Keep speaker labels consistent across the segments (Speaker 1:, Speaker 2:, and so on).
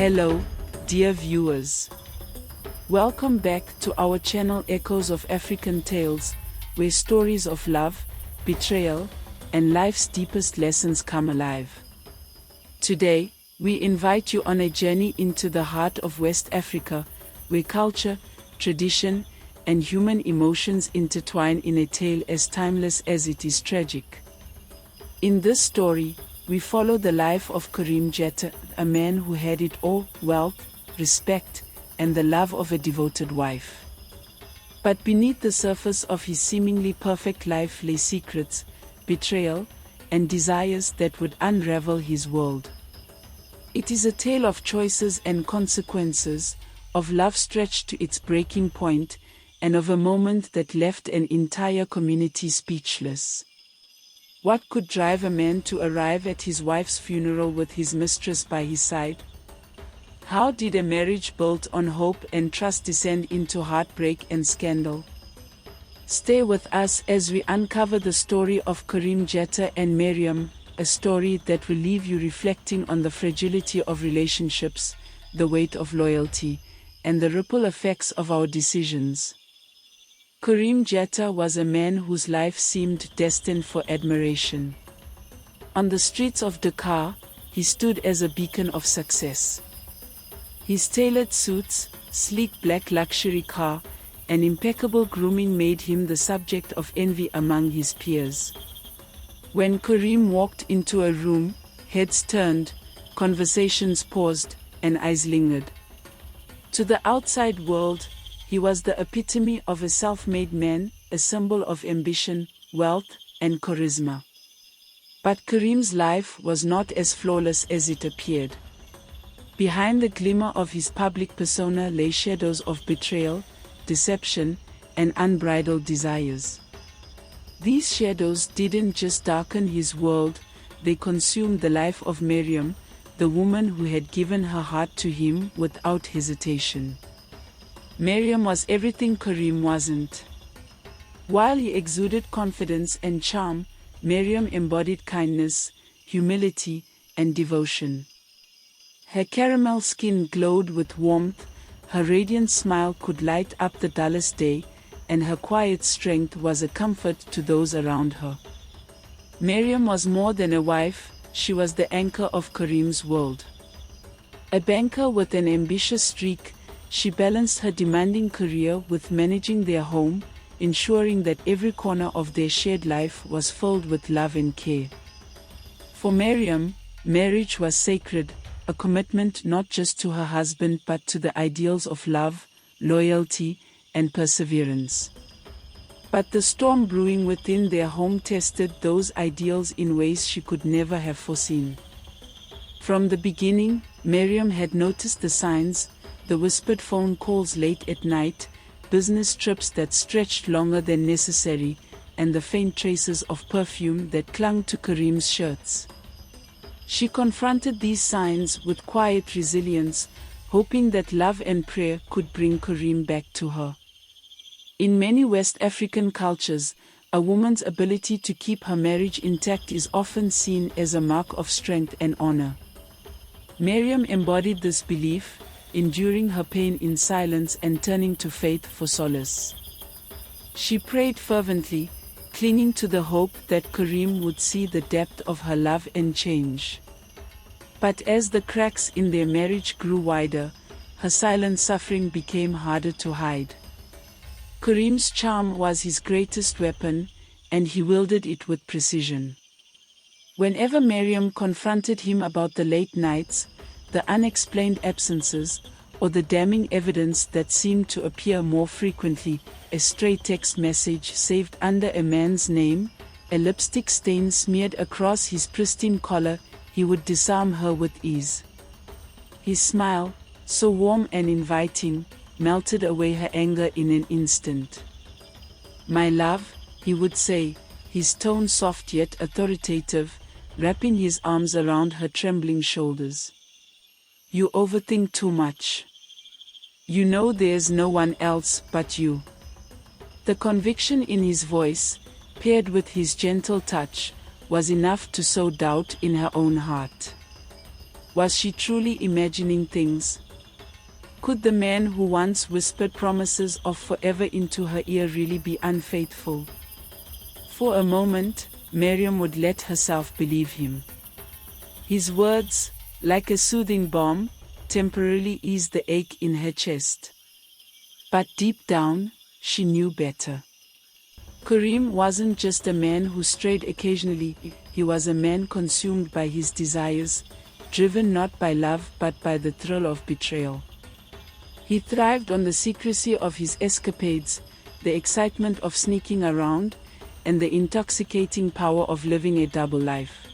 Speaker 1: Hello, dear viewers. Welcome back to our channel Echoes of African Tales, where stories of love, betrayal, and life's deepest lessons come alive. Today, we invite you on a journey into the heart of West Africa, where culture, tradition, and human emotions intertwine in a tale as timeless as it is tragic. In this story, we follow the life of Karim Jetta, a man who had it all: wealth, respect, and the love of a devoted wife. But beneath the surface of his seemingly perfect life lay secrets, betrayal, and desires that would unravel his world. It is a tale of choices and consequences, of love stretched to its breaking point, and of a moment that left an entire community speechless. What could drive a man to arrive at his wife's funeral with his mistress by his side? How did a marriage built on hope and trust descend into heartbreak and scandal? Stay with us as we uncover the story of Karim Jetta and Miriam, a story that will leave you reflecting on the fragility of relationships, the weight of loyalty, and the ripple effects of our decisions. Karim Jetta was a man whose life seemed destined for admiration. On the streets of Dakar, he stood as a beacon of success. His tailored suits, sleek black luxury car, and impeccable grooming made him the subject of envy among his peers. When Karim walked into a room, heads turned, conversations paused, and eyes lingered. To the outside world, he was the epitome of a self-made man, a symbol of ambition, wealth, and charisma. But Karim's life was not as flawless as it appeared. Behind the glimmer of his public persona lay shadows of betrayal, deception, and unbridled desires. These shadows didn't just darken his world, they consumed the life of Miriam, the woman who had given her heart to him without hesitation. Miriam was everything Karim wasn't. While he exuded confidence and charm, Miriam embodied kindness, humility, and devotion. Her caramel skin glowed with warmth, her radiant smile could light up the dullest day, and her quiet strength was a comfort to those around her. Miriam was more than a wife, she was the anchor of Karim's world. A banker with an ambitious streak, she balanced her demanding career with managing their home, ensuring that every corner of their shared life was filled with love and care. For Miriam, marriage was sacred, a commitment not just to her husband but to the ideals of love, loyalty, and perseverance. But the storm brewing within their home tested those ideals in ways she could never have foreseen. From the beginning, Miriam had noticed the signs: the whispered phone calls late at night, business trips that stretched longer than necessary, and the faint traces of perfume that clung to Karim's shirts. She confronted these signs with quiet resilience, hoping that love and prayer could bring Karim back to her. In many West African cultures, a woman's ability to keep her marriage intact is often seen as a mark of strength and honor. Miriam embodied this belief, enduring her pain in silence and turning to faith for solace. She prayed fervently, clinging to the hope that Karim would see the depth of her love and change. But as the cracks in their marriage grew wider, her silent suffering became harder to hide. Karim's charm was his greatest weapon, and he wielded it with precision. Whenever Miriam confronted him about the late nights, the unexplained absences, or the damning evidence that seemed to appear more frequently, a stray text message saved under a man's name, a lipstick stain smeared across his pristine collar, he would disarm her with ease. His smile, so warm and inviting, melted away her anger in an instant. "My love," he would say, his tone soft yet authoritative, wrapping his arms around her trembling shoulders. "You overthink too much. You know there's no one else but you." The conviction in his voice, paired with his gentle touch, was enough to sow doubt in her own heart. Was she truly imagining things? Could the man who once whispered promises of forever into her ear really be unfaithful? For a moment, Miriam would let herself believe him. His words, like a soothing balm, temporarily eased the ache in her chest. But deep down, she knew better. Karim wasn't just a man who strayed occasionally, he was a man consumed by his desires, driven not by love but by the thrill of betrayal. He thrived on the secrecy of his escapades, the excitement of sneaking around, and the intoxicating power of living a double life.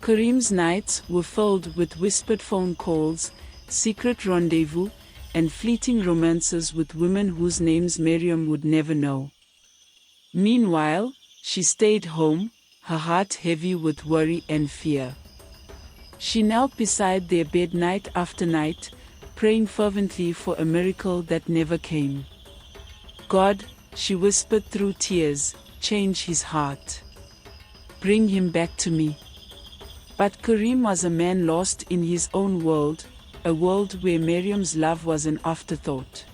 Speaker 1: Karim's nights were filled with whispered phone calls, secret rendezvous, and fleeting romances with women whose names Miriam would never know. Meanwhile, she stayed home, her heart heavy with worry and fear. She knelt beside their bed night after night, praying fervently for a miracle that never came. God, she whispered through tears, change his heart. Bring him back to me. But Karim was a man lost in his own world, a world where Miriam's love was an afterthought.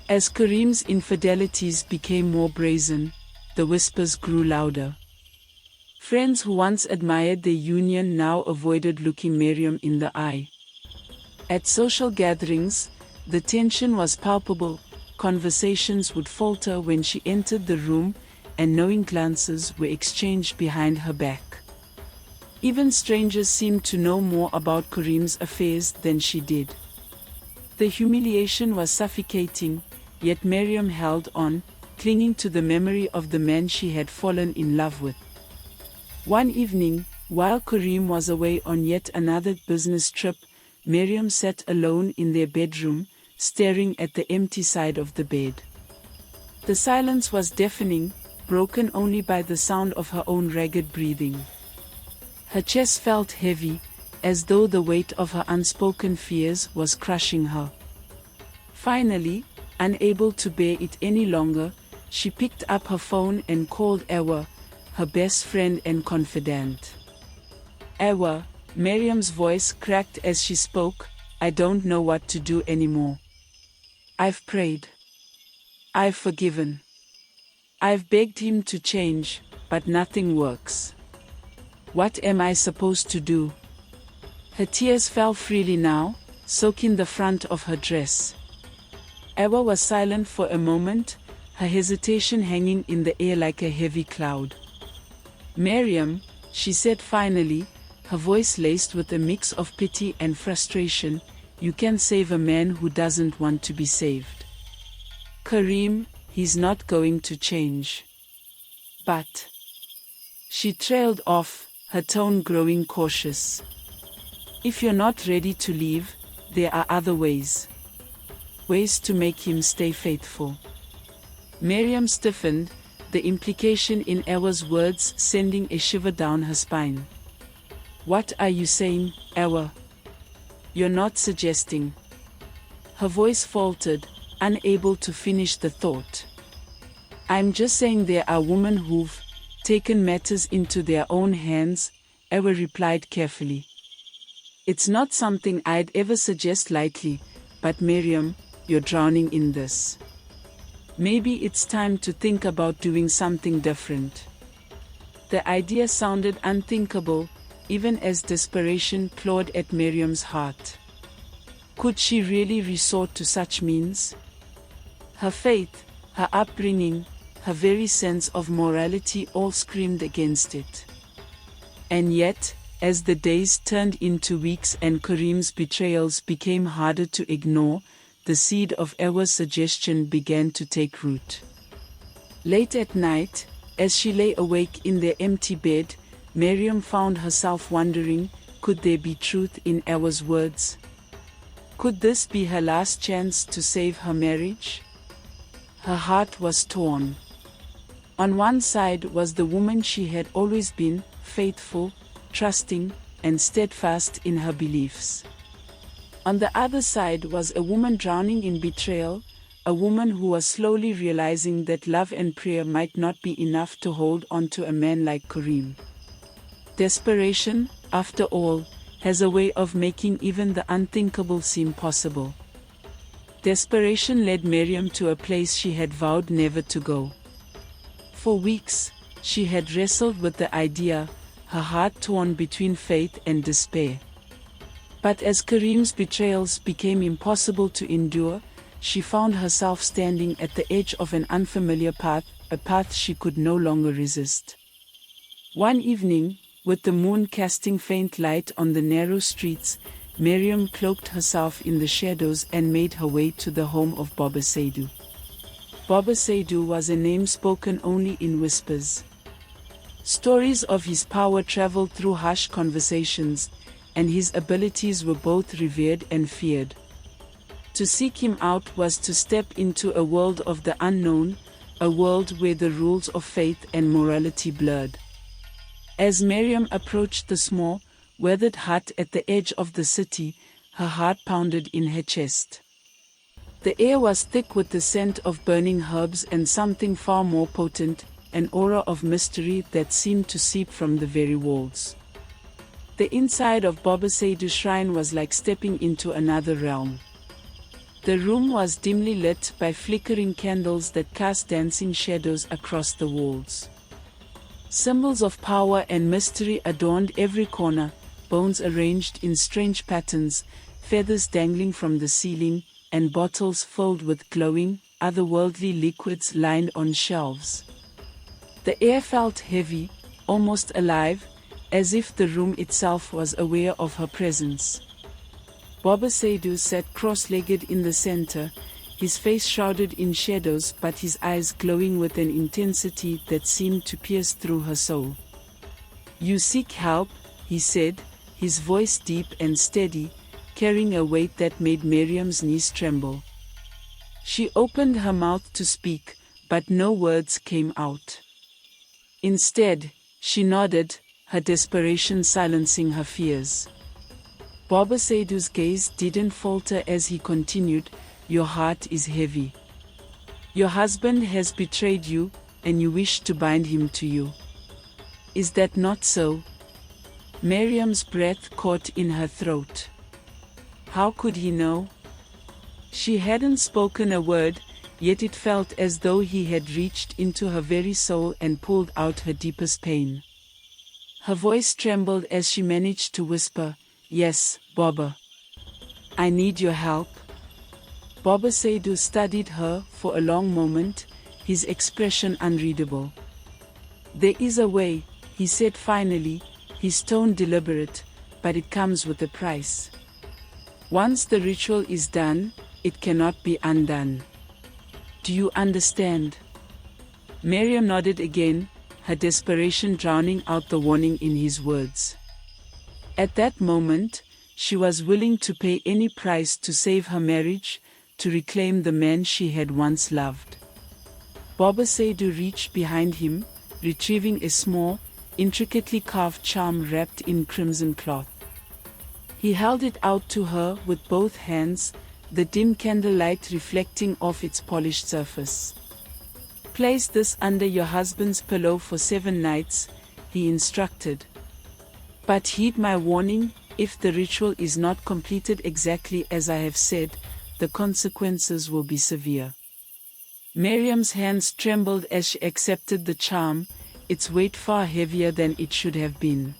Speaker 1: As Karim's infidelities became more brazen, the whispers grew louder. Friends who once admired their union now avoided looking Miriam in the eye. At social gatherings, the tension was palpable, conversations would falter when she entered the room, and knowing glances were exchanged behind her back. Even strangers seemed to know more about Karim's affairs than she did. The humiliation was suffocating, yet Miriam held on, clinging to the memory of the man she had fallen in love with. One evening, while Karim was away on yet another business trip, Miriam sat alone in their bedroom, staring at the empty side of the bed. The silence was deafening, broken only by the sound of her own ragged breathing. Her chest felt heavy, as though the weight of her unspoken fears was crushing her. Finally, unable to bear it any longer, she picked up her phone and called Awa, her best friend and confidant. Awa, Miriam's voice cracked as she spoke, I don't know what to do anymore. I've prayed. I've forgiven. I've begged him to change, but nothing works. What am I supposed to do? Her tears fell freely now, soaking the front of her dress. Awa was silent for a moment, her hesitation hanging in the air like a heavy cloud. Miriam, she said finally, her voice laced with a mix of pity and frustration, you can save a man who doesn't want to be saved. Karim, he's not going to change. But... She trailed off, her tone growing cautious. If you're not ready to leave, there are other ways. Ways to make him stay faithful. Miriam stiffened, the implication in Awa's words sending a shiver down her spine. What are you saying, Awa? You're not suggesting. Her voice faltered, unable to finish the thought. I'm just saying there are women who've taken matters into their own hands, Awa replied carefully. It's not something I'd ever suggest lightly, but Miriam, you're drowning in this. Maybe it's time to think about doing something different. The idea sounded unthinkable, even as desperation clawed at Miriam's heart. Could she really resort to such means? Her faith, her upbringing, her very sense of morality all screamed against it. And yet, as the days turned into weeks and Karim's betrayals became harder to ignore, the seed of Awa's suggestion began to take root. Late at night, as she lay awake in their empty bed, Miriam found herself wondering, could there be truth in Awa's words? Could this be her last chance to save her marriage? Her heart was torn. On one side was the woman she had always been, faithful, trusting, and steadfast in her beliefs. On the other side was a woman drowning in betrayal, a woman who was slowly realizing that love and prayer might not be enough to hold on to a man like Karim. Desperation, after all, has a way of making even the unthinkable seem possible. Desperation led Miriam to a place she had vowed never to go. For weeks, she had wrestled with the idea, her heart torn between faith and despair. But as Kareem's betrayals became impossible to endure, she found herself standing at the edge of an unfamiliar path, a path she could no longer resist. One evening, with the moon casting faint light on the narrow streets, Miriam cloaked herself in the shadows and made her way to the home of Baba Seydou. Baba Seydou was a name spoken only in whispers. Stories of his power traveled through hushed conversations, and his abilities were both revered and feared. To seek him out was to step into a world of the unknown, a world where the rules of faith and morality blurred. As Miriam approached the small, weathered hut at the edge of the city, her heart pounded in her chest. The air was thick with the scent of burning herbs and something far more potent, an aura of mystery that seemed to seep from the very walls. The inside of Baba Seydou's shrine was like stepping into another realm. The room was dimly lit by flickering candles that cast dancing shadows across the walls. Symbols of power and mystery adorned every corner, bones arranged in strange patterns, feathers dangling from the ceiling, and bottles filled with glowing, otherworldly liquids lined on shelves. The air felt heavy, almost alive, as if the room itself was aware of her presence. Baba Seydou sat cross-legged in the center, his face shrouded in shadows but his eyes glowing with an intensity that seemed to pierce through her soul. "You seek help," he said, his voice deep and steady, carrying a weight that made Miriam's knees tremble. She opened her mouth to speak, but no words came out. Instead, she nodded, her desperation silencing her fears. Baba Seydou's gaze didn't falter as he continued, "Your heart is heavy. Your husband has betrayed you, and you wish to bind him to you. Is that not so?" Miriam's breath caught in her throat. How could he know? She hadn't spoken a word, yet it felt as though he had reached into her very soul and pulled out her deepest pain. Her voice trembled as she managed to whisper, "Yes, Baba. I need your help." Baba Seydou studied her for a long moment, his expression unreadable. "There is a way," he said finally, his tone deliberate, "but it comes with a price. Once the ritual is done, it cannot be undone. Do you understand?" Miriam nodded again, her desperation drowning out the warning in his words. At that moment, she was willing to pay any price to save her marriage, to reclaim the man she had once loved. Baba Seydou reached behind him, retrieving a small, intricately carved charm wrapped in crimson cloth. He held it out to her with both hands, the dim candlelight reflecting off its polished surface. "Place this under your husband's pillow for 7 nights, he instructed. "But heed my warning, if the ritual is not completed exactly as I have said, the consequences will be severe." Miriam's hands trembled as she accepted the charm, its weight far heavier than it should have been.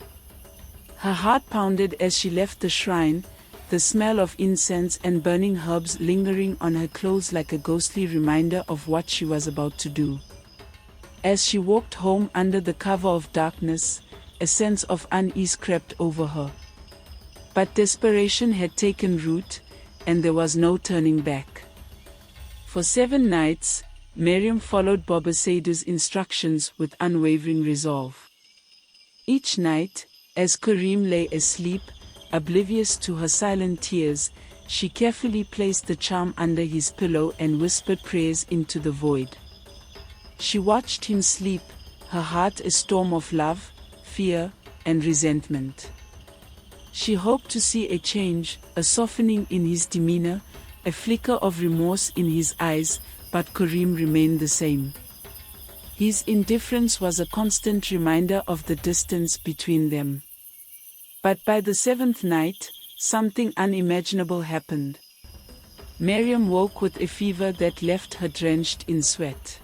Speaker 1: Her heart pounded as she left the shrine, the smell of incense and burning herbs lingering on her clothes like a ghostly reminder of what she was about to do. As she walked home under the cover of darkness, a sense of unease crept over her. But desperation had taken root, and there was no turning back. For 7 nights, Miriam followed Baba Seydou's instructions with unwavering resolve. Each night, as Kareem lay asleep, oblivious to her silent tears, she carefully placed the charm under his pillow and whispered prayers into the void. She watched him sleep, her heart a storm of love, fear, and resentment. She hoped to see a change, a softening in his demeanor, a flicker of remorse in his eyes, but Kareem remained the same. His indifference was a constant reminder of the distance between them. But by the seventh night, something unimaginable happened. Miriam woke with a fever that left her drenched in sweat.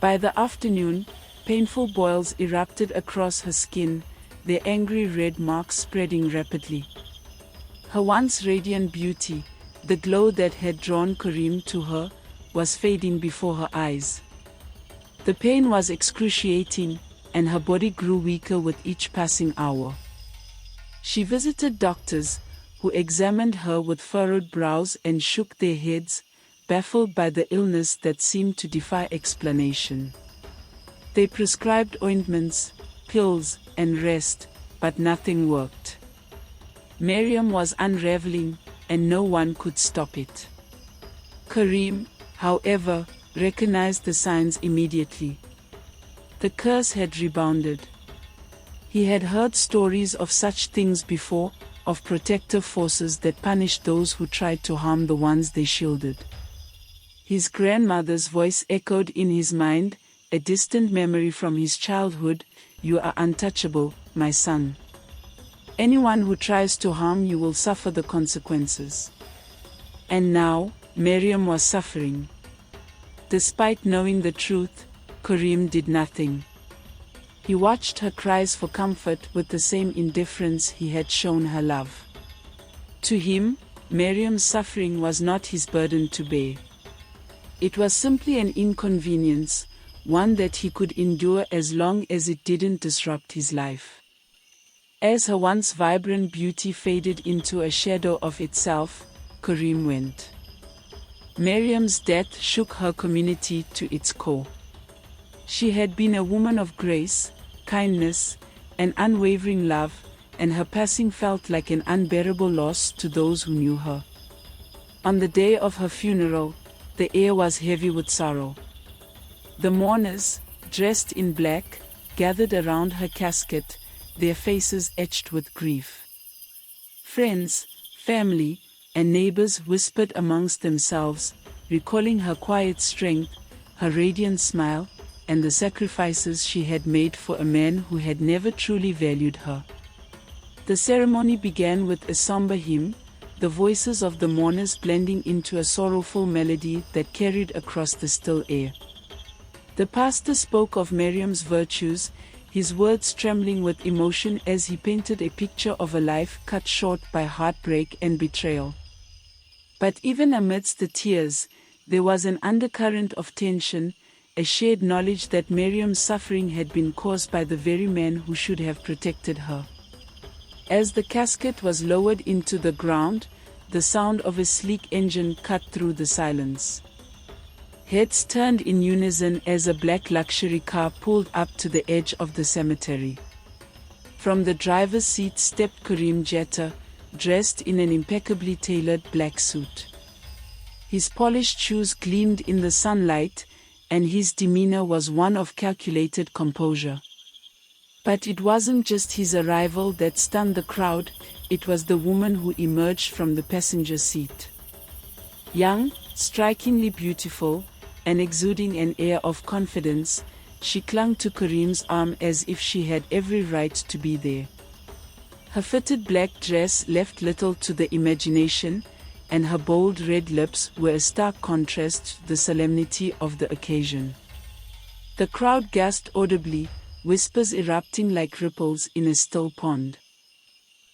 Speaker 1: By the afternoon, painful boils erupted across her skin, their angry red marks spreading rapidly. Her once radiant beauty, the glow that had drawn Karim to her, was fading before her eyes. The pain was excruciating, and her body grew weaker with each passing hour. She visited doctors, who examined her with furrowed brows and shook their heads, baffled by the illness that seemed to defy explanation. They prescribed ointments, pills, and rest, but nothing worked. Miriam was unraveling, and no one could stop it. Karim, however, recognized the signs immediately. The curse had rebounded. He had heard stories of such things before, of protective forces that punished those who tried to harm the ones they shielded. His grandmother's voice echoed in his mind, a distant memory from his childhood: "You are untouchable, my son. Anyone who tries to harm you will suffer the consequences." And now, Miriam was suffering. Despite knowing the truth, Karim did nothing. He watched her cries for comfort with the same indifference he had shown her love. To him, Miriam's suffering was not his burden to bear. It was simply an inconvenience, one that he could endure as long as it didn't disrupt his life. As her once vibrant beauty faded into a shadow of itself, Karim went. Miriam's death shook her community to its core. She had been a woman of grace, kindness, and unwavering love, and her passing felt like an unbearable loss to those who knew her. On the day of her funeral, the air was heavy with sorrow. The mourners, dressed in black, gathered around her casket, their faces etched with grief. Friends, family, and neighbors whispered amongst themselves, recalling her quiet strength, her radiant smile, and the sacrifices she had made for a man who had never truly valued her. The ceremony began with a somber hymn, the voices of the mourners blending into a sorrowful melody that carried across the still air. The pastor spoke of Miriam's virtues, his words trembling with emotion as he painted a picture of a life cut short by heartbreak and betrayal. But even amidst the tears, there was an undercurrent of tension, a shared knowledge that Miriam's suffering had been caused by the very man who should have protected her. As the casket was lowered into the ground, the sound of a sleek engine cut through the silence. Heads turned in unison as a black luxury car pulled up to the edge of the cemetery. From the driver's seat stepped Karim Jetta, dressed in an impeccably tailored black suit. His polished shoes gleamed in the sunlight, and his demeanor was one of calculated composure. But it wasn't just his arrival that stunned the crowd, it was the woman who emerged from the passenger seat. Young, strikingly beautiful, and exuding an air of confidence, she clung to Karim's arm as if she had every right to be there. Her fitted black dress left little to the imagination, and her bold red lips were a stark contrast to the solemnity of the occasion. The crowd gasped audibly, whispers erupting like ripples in a still pond.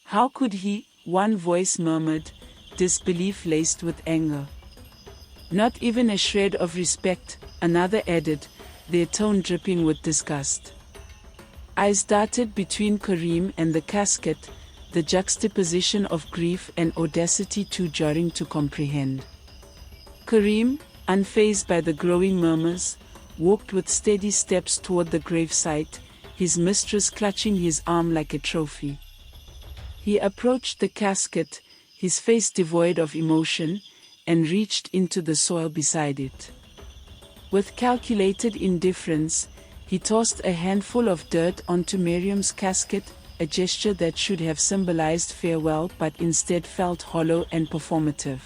Speaker 1: "How could he?" one voice murmured, disbelief laced with anger. "Not even a shred of respect," another added, their tone dripping with disgust. Eyes darted between Karim and the casket, the juxtaposition of grief and audacity too jarring to comprehend. Karim, unfazed by the growing murmurs, walked with steady steps toward the gravesite, his mistress clutching his arm like a trophy. He approached the casket, his face devoid of emotion, and reached into the soil beside it. With calculated indifference, he tossed a handful of dirt onto Miriam's casket, a gesture that should have symbolized farewell but instead felt hollow and performative.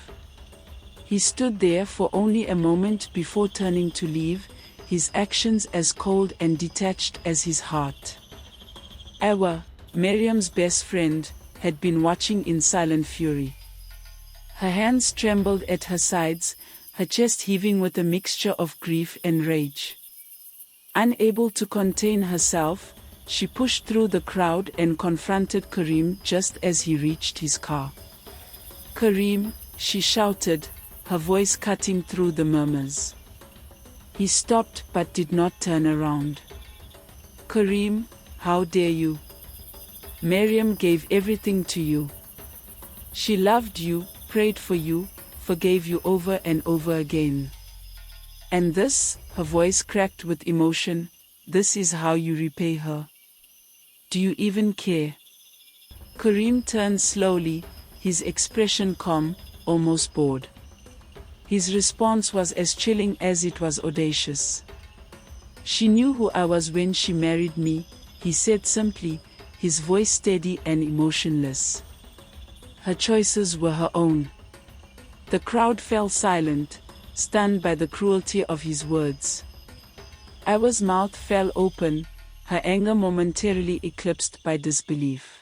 Speaker 1: He stood there for only a moment before turning to leave, his actions as cold and detached as his heart. "Awa, Miriam's best friend, had been watching in silent fury. Her hands trembled at her sides, her chest heaving with a mixture of grief and rage. Unable to contain herself, she pushed through the crowd and confronted Karim just as he reached his car. "Karim," she shouted, her voice cutting through the murmurs. He stopped but did not turn around. "Karim, how dare you? Miriam gave everything to you. She loved you, prayed for you, forgave you over and over again. And this," her voice cracked with emotion, "this is how you repay her? Do you even care?" Karim turned slowly, his expression calm, almost bored. His response was as chilling as it was audacious. "She knew who I was when she married me," he said simply, his voice steady and emotionless. "Her choices were her own." The crowd fell silent, stunned by the cruelty of his words. Awa's mouth fell open, her anger momentarily eclipsed by disbelief.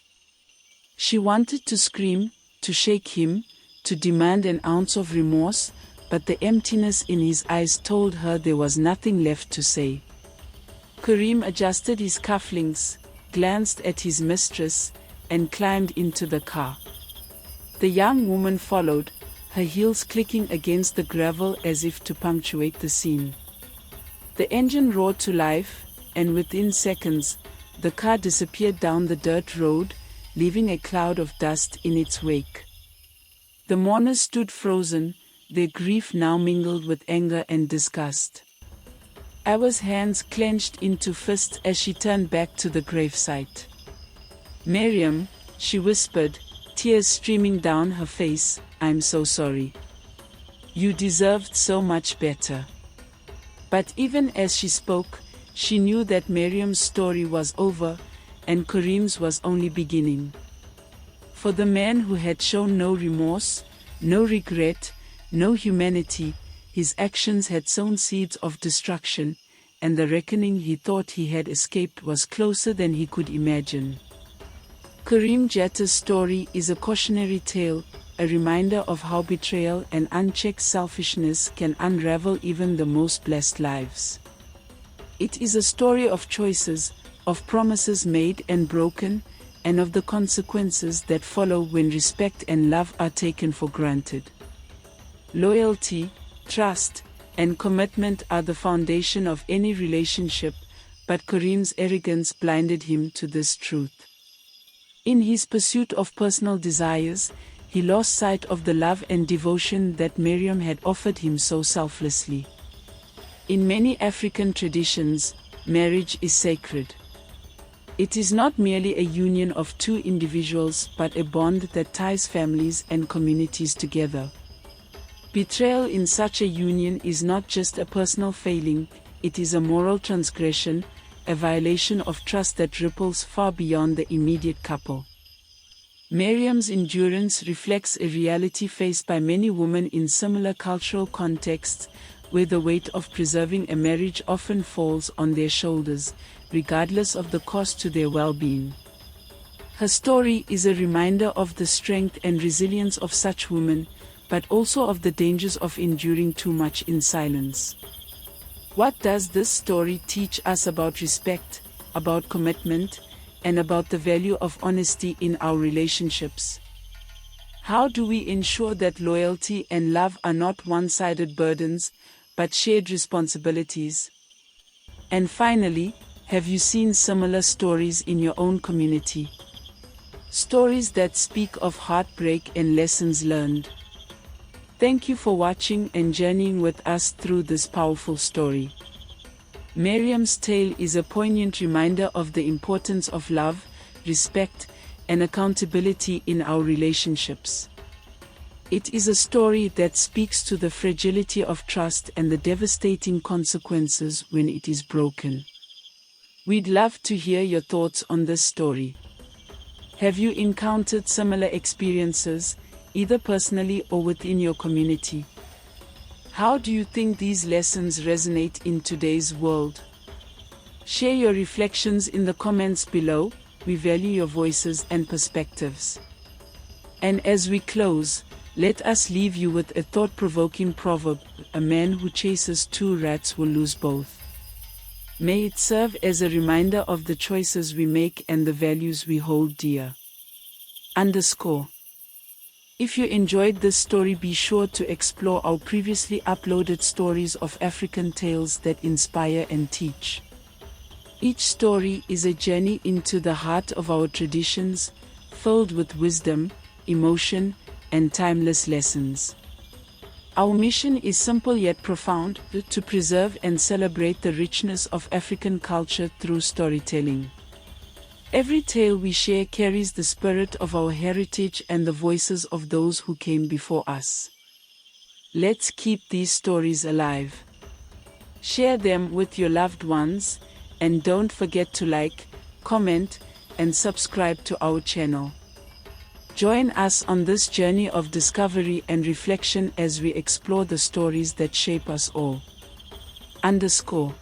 Speaker 1: She wanted to scream, to shake him, to demand an ounce of remorse, but the emptiness in his eyes told her there was nothing left to say. Karim adjusted his cufflinks, glanced at his mistress, and climbed into the car. The young woman followed, her heels clicking against the gravel as if to punctuate the scene. The engine roared to life, and within seconds, the car disappeared down the dirt road, leaving a cloud of dust in its wake. The mourners stood frozen, their grief now mingled with anger and disgust. Awa's hands clenched into fists as she turned back to the gravesite. "Miriam," she whispered, tears streaming down her face, "I'm so sorry. You deserved so much better." But even as she spoke, she knew that Miriam's story was over, and Karim's was only beginning. For the man who had shown no remorse, no regret, no humanity, his actions had sown seeds of destruction, and the reckoning he thought he had escaped was closer than he could imagine. Karim Jetta's story is a cautionary tale, a reminder of how betrayal and unchecked selfishness can unravel even the most blessed lives. It is a story of choices, of promises made and broken, and of the consequences that follow when respect and love are taken for granted. Loyalty, trust, and commitment are the foundation of any relationship, but Karim's arrogance blinded him to this truth. In his pursuit of personal desires, he lost sight of the love and devotion that Miriam had offered him so selflessly. In many African traditions, marriage is sacred. It is not merely a union of two individuals but a bond that ties families and communities together. Betrayal in such a union is not just a personal failing, it is a moral transgression, a violation of trust that ripples far beyond the immediate couple. Miriam's endurance reflects a reality faced by many women in similar cultural contexts, where the weight of preserving a marriage often falls on their shoulders, regardless of the cost to their well-being. Her story is a reminder of the strength and resilience of such women, but also of the dangers of enduring too much in silence. What does this story teach us about respect, about commitment, and about the value of honesty in our relationships? How do we ensure that loyalty and love are not one-sided burdens, but shared responsibilities? And finally, have you seen similar stories in your own community? Stories that speak of heartbreak and lessons learned. Thank you for watching and journeying with us through this powerful story. Miriam's tale is a poignant reminder of the importance of love, respect, and accountability in our relationships. It is a story that speaks to the fragility of trust and the devastating consequences when it is broken. We'd love to hear your thoughts on this story. Have you encountered similar experiences, either personally or within your community? How do you think these lessons resonate in today's world? Share your reflections in the comments below, we value your voices and perspectives. And as we close, let us leave you with a thought-provoking proverb: a man who chases two rats will lose both. May it serve as a reminder of the choices we make and the values we hold dear. _ If you enjoyed this story, be sure to explore our previously uploaded stories of African tales that inspire and teach. Each story is a journey into the heart of our traditions, filled with wisdom, emotion, and timeless lessons. Our mission is simple yet profound: to preserve and celebrate the richness of African culture through storytelling. Every tale we share carries the spirit of our heritage and the voices of those who came before us. Let's keep these stories alive. Share them with your loved ones, and don't forget to like, comment, and subscribe to our channel. Join us on this journey of discovery and reflection as we explore the stories that shape us all. _